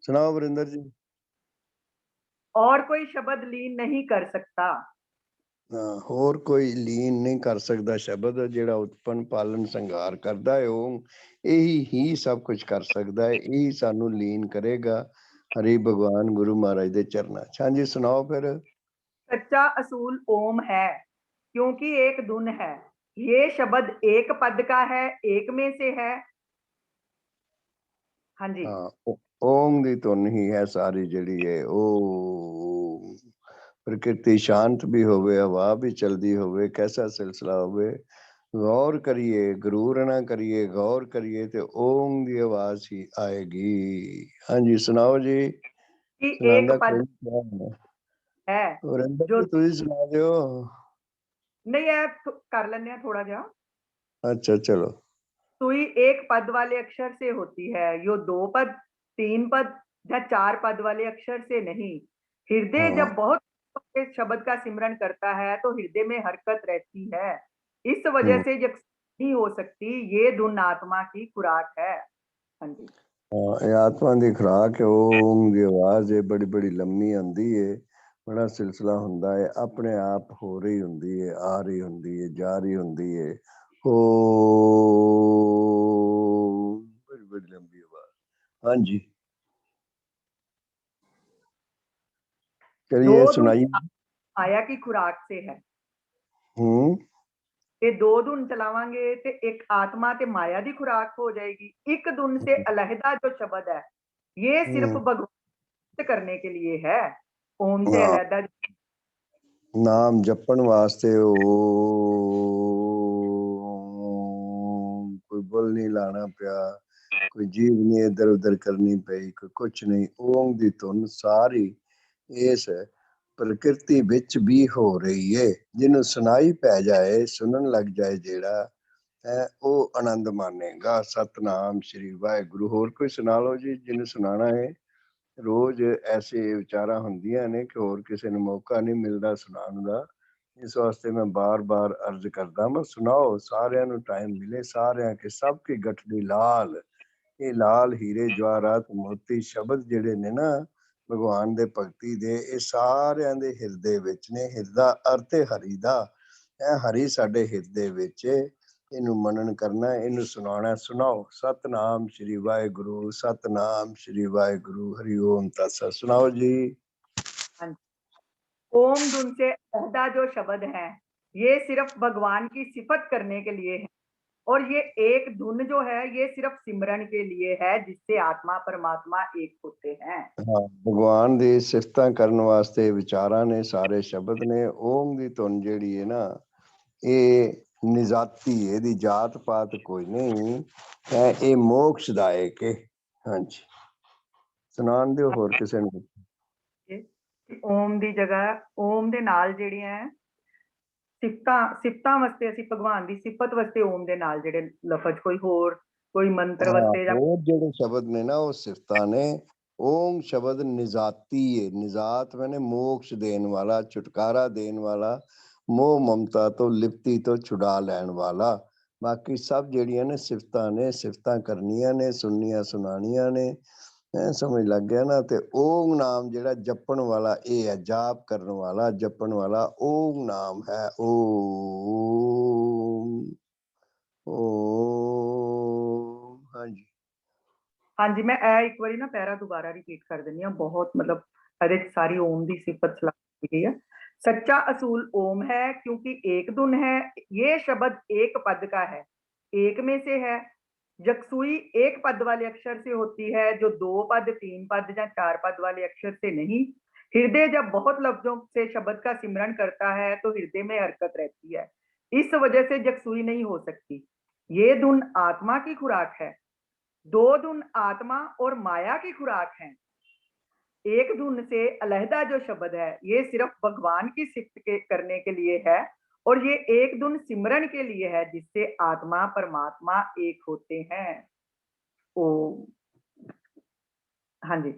सुनाओ वरिंदर जी। और कोई शब्द लीन नहीं कर सकता। हाँ, होर कोई लीन नहीं कर सकता शब्द जिहड़ा उत्पन्न पालन संघार करता है वो यही ही सब कुछ कर सकता है, यही सानू लीन करेगा हरि भगवान गुरु महाराज दे चरना। हाँ जी सुनाओ फिर। सच्चा असूल ओम है क्योंकि एक धुन है। ये शब्द एक पद का है, एक में से है। हाँ जी। हाँ ओम दी धुन ही है सारी जिहड़ी है ओम। प्रकृति शांत भी होवे, हवा भी चलदी होवे, कैसा सिलसिला होवे, गौर करिए गुरूर ना करिए, गौर करिए ते ओम दी आवाज ही आएगी। हाँ जी सुनाओ जी। कि एक सुनांदा पद कोई नहीं। है वरिंदर जो जी तुसी सुना दियो। नहीं है कर लेने थोड़ा जा। अच्छा चलो। सुई एक पद वाले अक्षर से होती है, यो दो पद, तीन पद या चार पद वाले अक्षर से नहीं। हृदय हाँ जब बहुत शब्द का सिमरन करता है तो हृदय में हरकत रहती है। इस वजह हम्म, से जब नहीं हो सकती, ये धुन आत्मा की खुराक है। हाँ जी। हाँ ये आत्मा दी खुराक है ओम दी आवाज है, बड़ी बड़ी लम्मी आंदी है, बड़ा सिलसिला हुंदा है, अपने आप हो रही हुंदी है, आ रही हुंदी है, जा रही हुंदी है। ओ बड़ी बड़ी लंबी आवाज। हाँ जी दो चलिए धुन सुनाइए। माया की खुराक से है। हम्म ये दो धुन चलावांगे ते एक आत्मा ते माया दी खुराक हो जाएगी। एक धुन से अलहदा जो शब्द है, ये सिर्फ हम्म, भगवत करने के लिए है। ओम से हाँ अलहदा नाम जपण वास्ते ओ कोई बुल नहीं लाना पिया, कोई जीव नहीं इधर उधर करनी पई, कोई कुछ नहीं, ओम दी धुन सारी इस प्रकृति विच भी हो रही है। जिन्हों सुनाई पै जाए, सुनन लग जाए जेड़ा है वो आनंद मानेगा। सतनाम श्री वाहिगुरु। होर कोई सुना लो जी जिन्हें सुनाना है। रोज ऐसे विचारा ਹੁੰਦੀਆਂ ने कि होर किसी ने मौका नहीं मिलता सुनाने का, इस वास्ते मैं बार बार अर्ज करदा मैं सुनाओ सारिਆਂ ਨੂੰ टाइम मिले, सारिਆਂ के सब की गठड़ी लाल, ये लाल हीरे जवाहरात मोती शब्द ਜਿਹੜੇ ਨੇ ਨਾ ਭਗਵਾਨ ਦੇ ਭਗਤੀ ਦੇ ਇਹ ਸਾਰਿਆਂ ਦੇ ਹਿਰਦੇ ਵਿੱਚ ਨੇ। ਹਿਰਦਾ ਅਰਥ ਹੈ ਹਰੀ ਦਾ, ਇਹ ਹਰੀ ਸਾਡੇ ਹਿਰਦੇ ਵਿੱਚ ਹੈ। ਇਹਨੂੰ ਮਨਨ ਕਰਨਾ, ਇਹਨੂੰ ਸੁਣਾਉਣਾ। ਸੁਣਾਓ ਸਤਨਾਮ ਸ਼੍ਰੀ ਵਾਹਿਗੁਰੂ, ਸਤਨਾਮ ਸ਼੍ਰੀ ਵਾਹਿਗੁਰੂ, हरि ओम तत्सत। सुनाओ जी। हाँ जी। ओम धुन से अलहदा जो शब्द है, ये सिर्फ भगवान की सिफत करने के लिए है। और ये एक धुन जो है, ये सिर्फ सिमरन के लिए है, जिससे आत्मा परमात्मा एक होते हैं। हाँ भगवान दी सिफतां करन वास्ते विचारां ने, सारे शब्द ने। ओम दी धुन ਜਿਹੜੀ ਹੈ ਨਾ ਇਹ ਨਿਜਾਤੀ ਹੈ, ਇਹਦੀ ਜਾਤ ਪਾਤ ਕੋਈ ਨਹੀਂ ਹੈ, ਇਹ ਮੋਕਸ਼ਦਾਇਕ ਹੈ। ਹਾਂਜੀ ਸੁਣਾਉਣ ਦਿਓ ਹੋਰ ਕਿਸੇ ਨੂੰ। ओम दी जगह ओम दे नाल ਜਿਹੜੀਆਂ ਹੈ ਸਿਫਤਾਂ ਵਾਸਤੇ, ਅਸੀਂ ਭਗਵਾਨ ਦੀ ਸਿਫਤ ਵਾਸਤੇ ओम ਦੇ ਨਾਲ ਜਿਹੜੇ ਲਫ਼ਜ਼ ਕੋਈ ਹੋਰ ਕੋਈ ਮੰਤਰ हाँ ਵਾਸਤੇ ਜਾਂ और ਜਿਹੜੇ शब्द ने ना वो सिफतां ने। ओम शब्द निजाती है, निजात मैंने मोक्ष देन वाला, छुटकारा देन वाला, मोह ममता तो लिप्ति तो छुड़ा लैन वाला। बाकी सब ਜਿਹੜੀਆਂ ने सिफतां ने, सिफतां करनियां ने, सुननियां सुनानियां ने। समझ लग गया ना। ते ओम नाम ਜਿਹੜਾ ਜਪਣ ਵਾਲਾ ਇਹ ਹੈ, ਜਾਪ ਕਰਨ ਵਾਲਾ, ਜਪਣ ਵਾਲਾ ओम नाम है। ओम ओम। हाँ जी हाँ जी। मैं एक बारी ना पैरा दोबारा रिपीट कर देनी हूँ। बहुत मतलब ਇਹਦੇ ਚ ਸਾਰੀ ओम ਦੀ सिफत सलाह गई है। सच्चा असूल ओम है क्योंकि एक धुन है। ये शब्द एक पद का है, एक में से है। जगसुई एक पद वाले अक्षर से होती है, जो दो पद, तीन पद या चार पद वाले अक्षर से नहीं। हृदय जब बहुत लफ्जों से शब्द का सिमरन करता है तो हृदय में हरकत रहती है। इस वजह से जगसुई नहीं हो सकती। ये धुन आत्मा की खुराक है। दो धुन आत्मा और माया की खुराक है। एक धुन से अलहदा जो शब्द है, ये सिर्फ भगवान की सिफत के करने के लिए है। और ये एक धुन सिमरन के लिए है, जिससे आत्मा परमात्मा एक होते हैं। ओ हाँ जी।